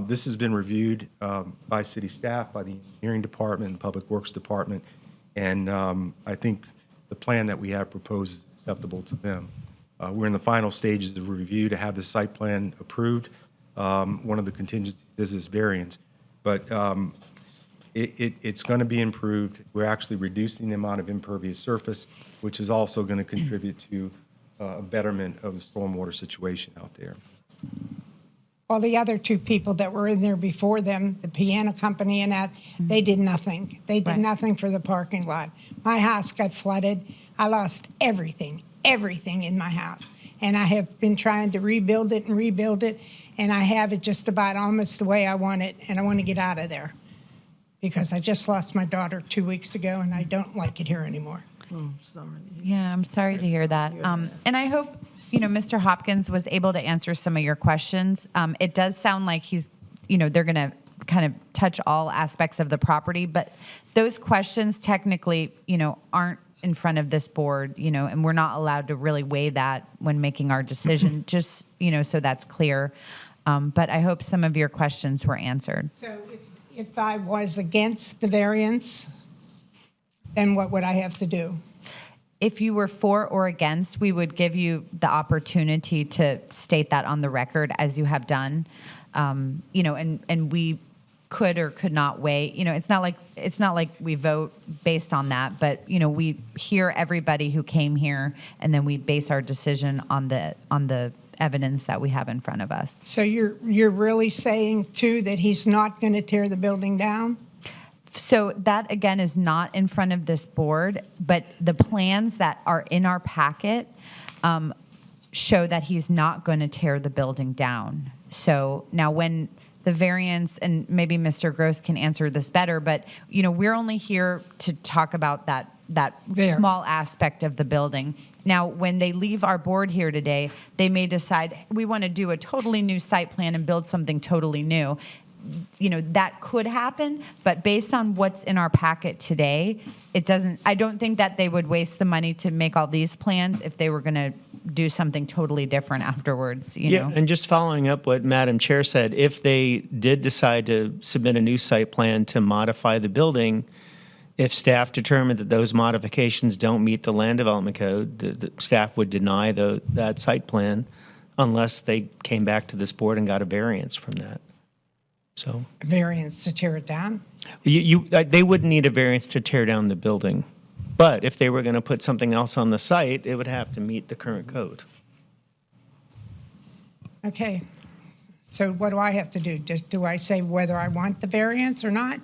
This has been reviewed by city staff, by the engineering department and public works department, and I think the plan that we have proposed is acceptable to them. We're in the final stages of review to have the site plan approved. One of the contingencies is this variance, but it's going to be improved. We're actually reducing the amount of impervious surface, which is also going to contribute to a betterment of the stormwater situation out there. Well, the other two people that were in there before them, the piano company and that, they did nothing. They did Right. nothing for the parking lot. My house got flooded. I lost everything in my house. And I have been trying to rebuild it, and I have it just about almost the way I want it, and I want to get out of there. Because I just lost my daughter 2 weeks ago, and I don't like it here anymore. Oh, sorry. yeah, I'm sorry to hear that. And I hope, Mr. Hopkins was able to answer some of your questions. It does sound like they're going to kind of touch all aspects of the property, but those questions technically, aren't in front of this board, and we're not allowed to really weigh that when making our decision, just, so that's clear. But I hope some of your questions were answered. So if I was against the variance, then what would I have to do? If you were for or against, we would give you the opportunity to state that on the record as you have done. And we could or could not weigh. It's not like we vote based on that, but we hear everybody who came here, and then we base our decision on the evidence that we have in front of us. So you're really saying, too, that he's not going to tear the building down? So that, again, is not in front of this board, but the plans that are in our packet show that he's not going to tear the building down. So now when the variance, and maybe Mr. Gross can answer this better, but, we're only here to talk about that There. small aspect of the building. Now, when they leave our board here today, they may decide, we want to do a totally new site plan and build something totally new. That could happen, but based on what's in our packet today, I don't think that they would waste the money to make all these plans if they were going to do something totally different afterwards, Yeah, and just following up what Madam Chair said, if they did decide to submit a new site plan to modify the building, if staff determined that those modifications don't meet the land development code, the staff would deny that site plan unless they came back to this board and got a variance from that. So Variance to tear it down? they wouldn't need a variance to tear down the building. But if they were going to put something else on the site, it would have to meet the current code. Okay. So what do I have to do? Do I say whether I want the variance or not?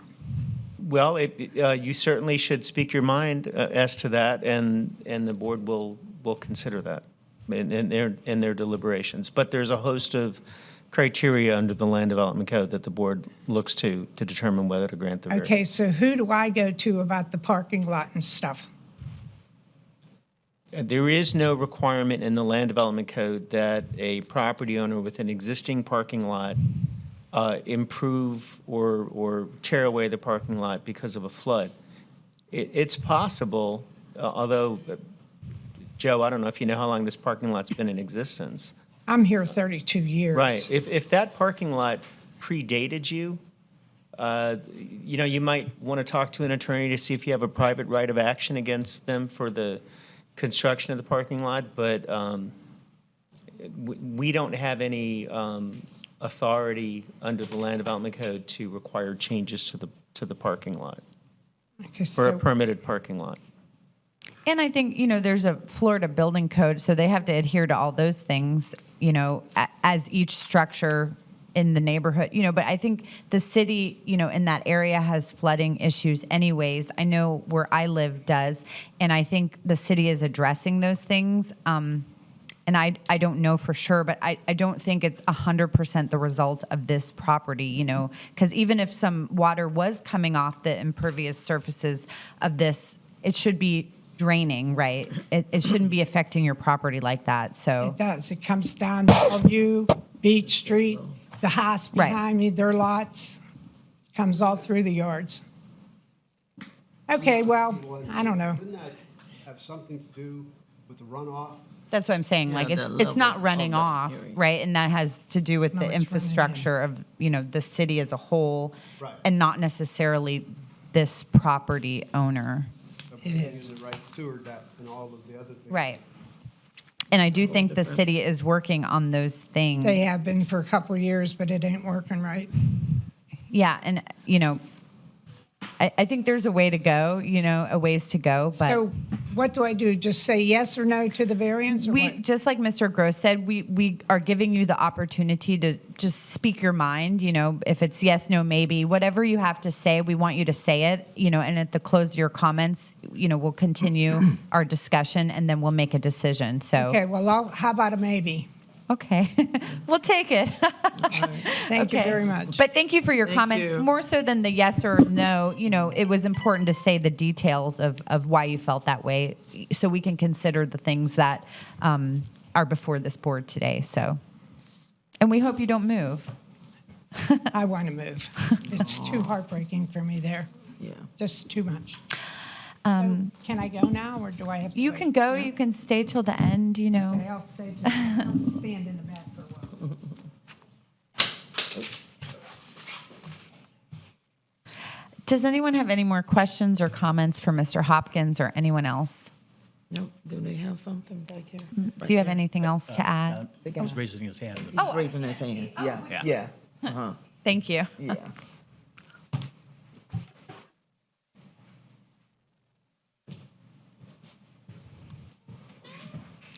Well, you certainly should speak your mind as to that, and the board will consider that in their deliberations. But there's a host of criteria under the Land Development Code that the board looks to determine whether to grant the variance. Okay, so who do I go to about the parking lot and stuff? There is no requirement in the Land Development Code that a property owner with an existing parking lot improve or tear away the parking lot because of a flood. It's possible, although, Joe, I don't know if you know how long this parking lot's been in existence. I'm here 32 years. Right. If that parking lot predated you, you might want to talk to an attorney to see if you have a private right of action against them for the construction of the parking lot, but we don't have any authority under the Land Development Code to require changes to the parking lot Okay, for a so permitted parking lot. And I think, there's a Florida building code, so they have to adhere to all those things, as each structure in the neighborhood, but I think the city, in that area has flooding issues anyways. I know where I live does, and I think the city is addressing those things. And I don't know for sure, but I don't think it's 100% the result of this property, because even if some water was coming off the impervious surfaces of this, it should be draining, right? It shouldn't be affecting your property like that, so. It does. It comes down Bellevue, Beach Street, the house Right. behind me, their lots, comes all through the yards. Okay, well, I don't know. Wouldn't that have something to do with the runoff? That's what I'm saying, Yeah, like, the it's level not running of the off, area. right? And that has to do with No, the it's running in. infrastructure of, the city as a whole, Right. and not necessarily this property owner. It is. The right sewer depth and all of the other things. Right. And I do think the city is working on those things. They have been for a couple of years, but it ain't working right. Yeah, and, I think there's a way to go, a ways to go, but. So what do I do? Just say yes or no to the variance or We, what? just like Mr. Gross said, we are giving you the opportunity to just speak your mind, if it's yes, no, maybe, whatever you have to say, we want you to say it, and at the close of your comments, we'll continue our discussion and then we'll make a decision, so. Okay, well, how about a maybe? Okay, we'll take it. Thank you Okay. very much. But thank you for your comments. you. More so than the yes or no, it was important to say the details of why you felt that way, so we can consider the things that are before this board today. So, and we hope you don't move. I want to move. It's too heartbreaking for me there. Yeah. Just too much. So can I go now, or do I have to You wait? can go. You can stay till the end. Okay, I'll stay. I'll stand in the back for a while. Does anyone have any more questions or comments for Mr. Hopkins or anyone else? Nope, do they have something back here? Do you have anything else to add? He's raising his hand. He's raising his hand. Yeah, Yeah. yeah. Uh-huh, Thank you. yeah.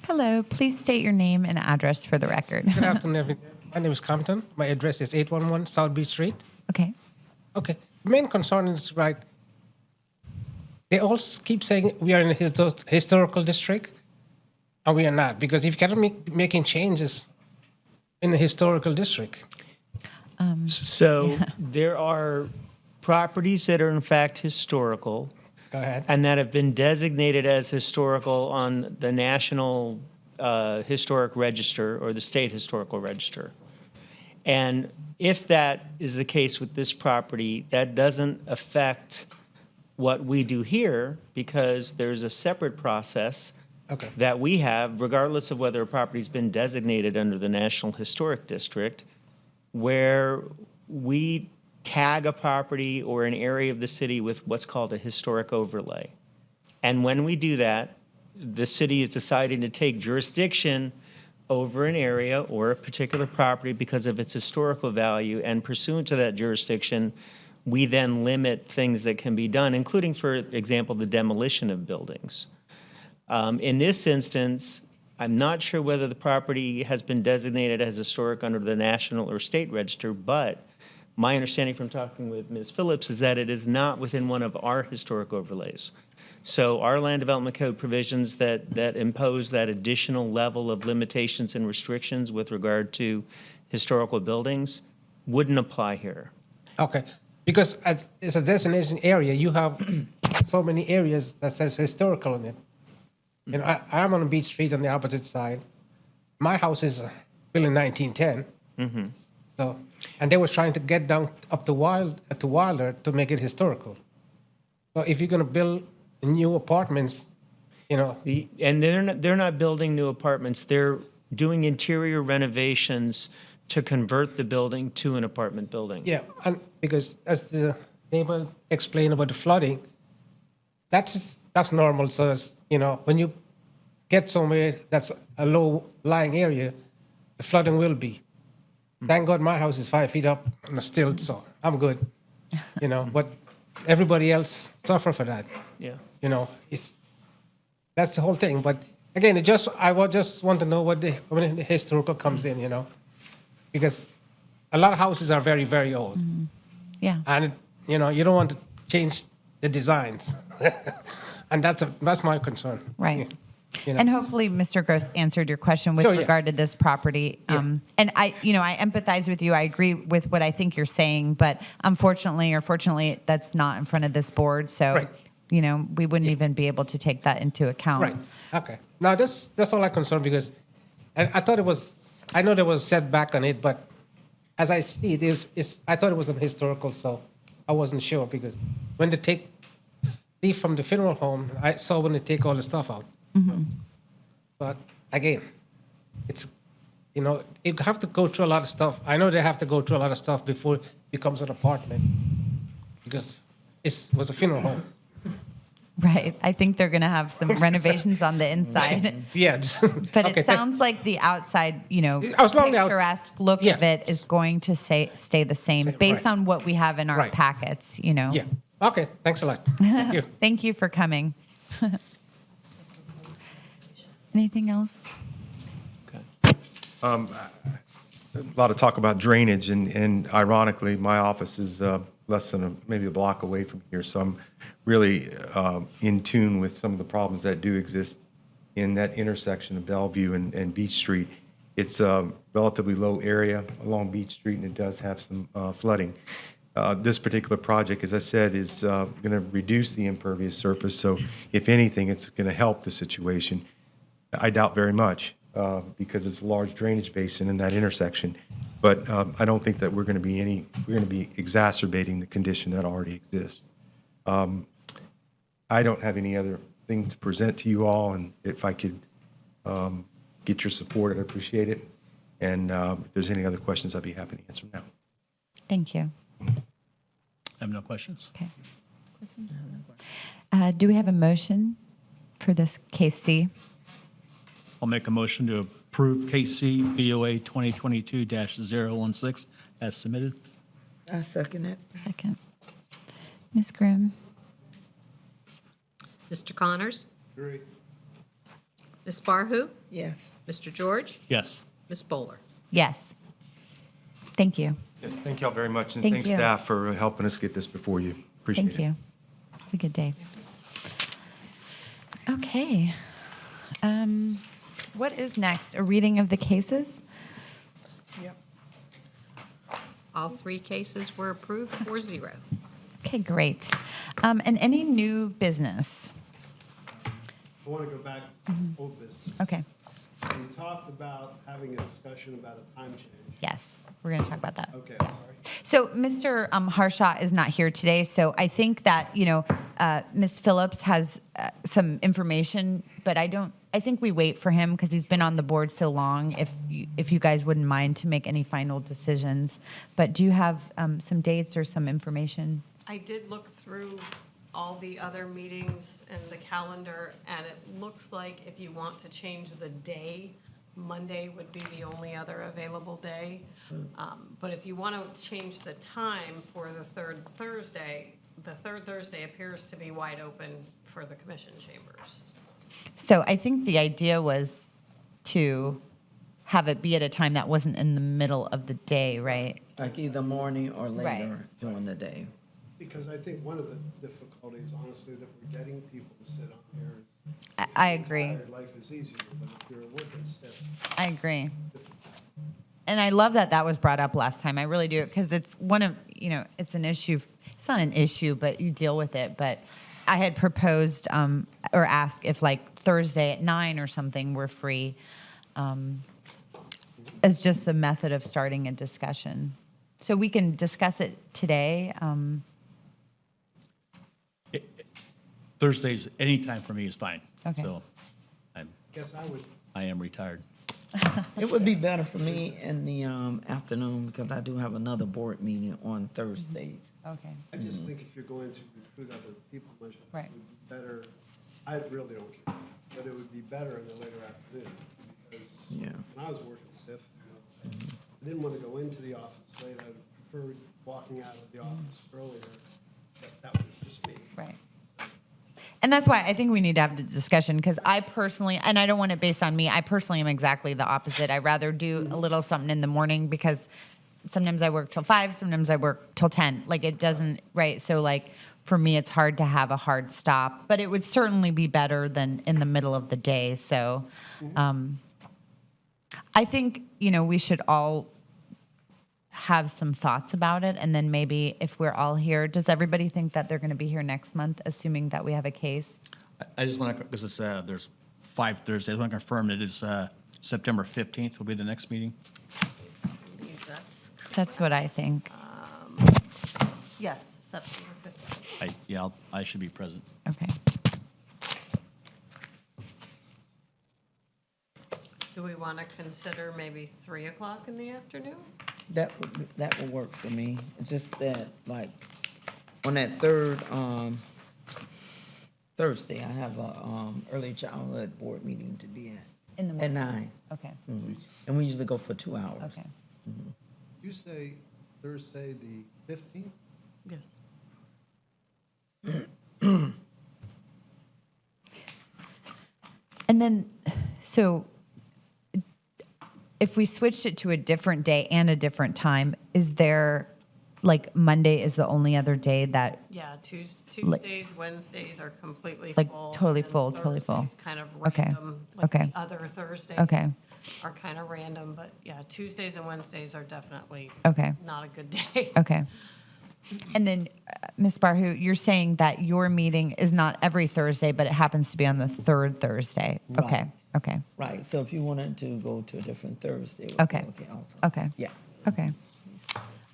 Hello. Please state your name and address for the record. Good afternoon, everyone. My name is Compton. My address is 811 South Beach Street. Okay. Okay. The main concern is, right, they all keep saying we are in a historical district, and we are not, because if you cannot making changes in a historical district. So there are properties that are in fact historical Go ahead. and that have been designated as historical on the National Historic Register or the State Historical Register. And if that is the case with this property, that doesn't affect what we do here because there's a separate process Okay. that we have, regardless of whether a property's been designated under the National Historic District, where we tag a property or an area of the city with what's called a historic overlay. And when we do that, the city is deciding to take jurisdiction over an area or a particular property because of its historical value, and pursuant to that jurisdiction, we then limit things that can be done, including, for example, the demolition of buildings. In this instance, I'm not sure whether the property has been designated as historic under the National or State Register, but my understanding from talking with Ms. Phillips is that it is not within one of our historic overlays. So our land development code provisions that impose that additional level of limitations and restrictions with regard to historical buildings wouldn't apply here. Okay. Because as it's a destination area, you have so many areas that says historical in it. You know, I'm on Beach Street on the opposite side. My house is built in 1910. So, and they were trying to get down up to Wilder to make it historical. So if you're going to build new apartments, you know. And they're not building new apartments. They're doing interior renovations to convert the building to an apartment building. Yeah, and because as the neighbor explained about the flooding, that's normal. So it's, you know, when you get somewhere that's a low-lying area, the flooding will be. Thank God my house is 5 feet up on a stilt, so I'm good. You know, but everybody else suffer for that. Yeah. You know, it's That's the whole thing. But again, I would just want to know when the historical comes in, because a lot of houses are very, very old. Yeah. And, you don't want to change the designs. And that's my concern. Right. You know. And hopefully, Mr. Gross answered your question with Sure, yeah. regard to this property. And I empathize with you. I agree with what I think you're saying, but unfortunately or fortunately, that's not in front of this board. So, Right. We wouldn't even be able to take that into account. Right. Okay. Now that's all I'm concerned because I know there was setback on it, but as I see it I thought it was an historical, so I wasn't sure because when they leave from the funeral home, I saw when they take all the stuff out. But again, it's, you have to go through a lot of stuff. I know they have to go through a lot of stuff before it becomes an apartment because it was a funeral home. Right. I think they're going to have some renovations on the inside. Yes. But Okay, it sounds like the outside, As long as- picturesque look Yeah. of it is going to stay the same based right. on what we have in our Right. packets, Yeah. Okay. Thanks a lot. Thank you. Thank you for coming. Anything else? A lot of talk about drainage, and ironically, my office is less than maybe a block away from here, so I'm really in tune with some of the problems that do exist in that intersection of Bellevue and Beach Street. It's a relatively low area along Beach Street, and it does have some flooding. This particular project, as I said, is going to reduce the impervious surface, so if anything, it's going to help the situation. I doubt very much because it's a large drainage basin in that intersection. But I don't think that we're going to be exacerbating the condition that already exists. I don't have any other thing to present to you all, and if I could get your support, I'd appreciate it. And if there's any other questions, I'd be happy to answer them now. Thank you. I have no questions. Okay. Do we have a motion for this case C? I'll make a motion to approve KC BOA 2022-016 as submitted. I second it. Second. Ms. Grimm? Mr. Connors? Agree. Ms. Barhu? Yes. Mr. George? Yes. Ms. Bowler? Yes. Thank you. Yes, thank you all very much, and Thank thanks you. staff for helping us get this before you. Appreciate it. Thank you. Have a good day. Okay. What is next? A reading of the cases? All three cases were approved 4-0. Okay, great. And any new business? I want to go back to old business. Okay. We talked about having a discussion about a time change. Yes, we're going to talk about that. Okay, sorry. So Mr. Harshaw is not here today, so I think that, Ms. Phillips has some information, but I think we wait for him because he's been on the board so long, if you guys wouldn't mind to make any final decisions. But do you have some dates or some information? I did look through all the other meetings and the calendar, and it looks like if you want to change the day, Monday would be the only other available day. But if you want to change the time for the third Thursday appears to be wide open for the commission chambers. So I think the idea was to have it be at a time that wasn't in the middle of the day, right? Like either morning or later Right. during the day. Because I think one of the difficulties, honestly, that we're getting people to sit on here is I agree. tired, life is easier, but if you're working stiff, I agree. And I love that was brought up last time. I really do, because it's one of, it's an issue. It's not an issue, but you deal with it. But I had proposed or asked if like Thursday at 9 or something were free as just a method of starting a discussion. So we can discuss it today. Thursdays, anytime for me is fine. Okay. So guess I am retired. It would be better for me in the afternoon because I do have another board meeting on Thursdays. Okay. I just think if you're going to recruit other people, much Right. it would be better, I really don't care, but it would be better in the later afternoon, because Yeah. when I was working stiff, I didn't want to go into the office late, I preferred walking out of the office earlier, that was just me. Right. And that's why I think we need to have the discussion, because I personally, and I don't want it based on me, I personally am exactly the opposite. I rather do a little something in the morning, because sometimes I work till 5, sometimes I work till 10. Like, it doesn't, right? So like, for me, it's hard to have a hard stop, but it would certainly be better than in the middle of the day. So I think, we should all have some thoughts about it, and then maybe if we're all here, does everybody think that they're going to be here next month, assuming that we have a case? I just want to, because it's, there's 5 Thursdays, I want to confirm it is September 15th will be the next meeting. That's what I think. Yes, September 15th. I should be present. Okay. Do we want to consider maybe 3 o'clock in the afternoon? That would work for me. It's just that, like, on that third Thursday, I have a early childhood board meeting to be at. In the At morning. 9. Okay. And we usually go for 2 hours. Okay. You say Thursday, the 15th? Yes. And then, so if we switched it to a different day and a different time, is there, like, Monday is the only other day that, Yeah, Tuesdays, Wednesdays are completely Like, full. totally and then full, totally full. Thursdays kind of Okay, random. Like okay. the other Thursdays Okay. are kind of random, but yeah, Tuesdays and Wednesdays are definitely Okay. not a good day. okay. And then, Ms. Barhu, you're saying that your meeting is not every Thursday, but it happens to be on the third Thursday? Okay, Right. okay, Right, so if you wanted to go to a different Thursday. it would be Okay. also. okay. Yeah. Okay.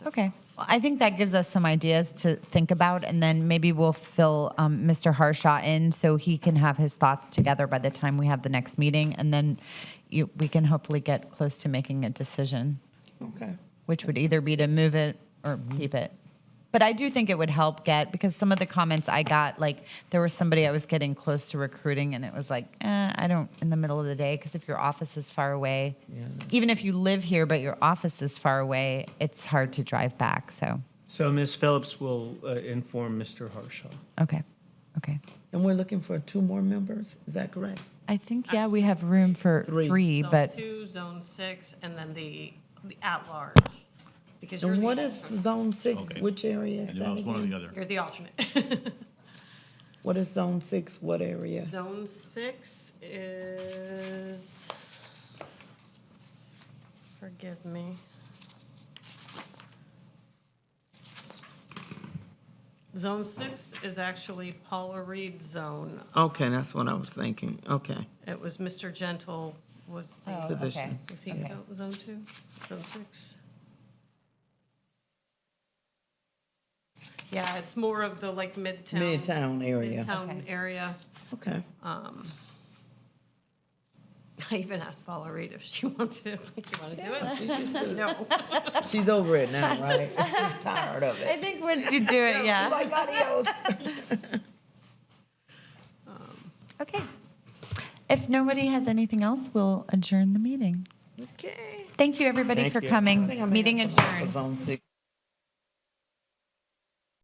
Okay. Well, I think that gives us some ideas to think about, and then maybe we'll fill Mr. Harshaw in so he can have his thoughts together by the time we have the next meeting, and then we can hopefully get close to making a decision, Okay. which would either be to move it or keep it. But I do think it would help because some of the comments I got, like, there was somebody I was getting close to recruiting, and it was like, I don't, in the middle of the day, because if your office is far away, even if you live here but your office is far away, it's hard to drive back, so, So Ms. Phillips will inform Mr. Harshaw. okay, okay. And we're looking for 2 more members, is that correct? I think, yeah, we have room for 3, Zone but 2, Zone 6, and then the at-large. Because And you're what the is alternate. Zone 6, Okay. which area is And that it was one or the again? other. You're the alternate. What is Zone 6, what area? Zone 6 is, forgive me. Zone 6 is actually Paula Reed's zone. Okay, that's what I was thinking, okay. It was Mr. Gentle was the, Oh, Position. okay. was he Okay. Zone 2? Zone 6? Yeah, it's more of the like Midtown. Midtown area. Midtown Okay. area. Okay. I even asked Paula Reed if she wanted to, like, you want to do it? No. She's over it now, right? She's tired of I it. think once you do it, yeah. Like, adios. Okay. If nobody has anything else, we'll adjourn the meeting. Okay. Thank you, everybody, Thank for you. coming. I think I may Meeting have some adjourned. for Zone 6.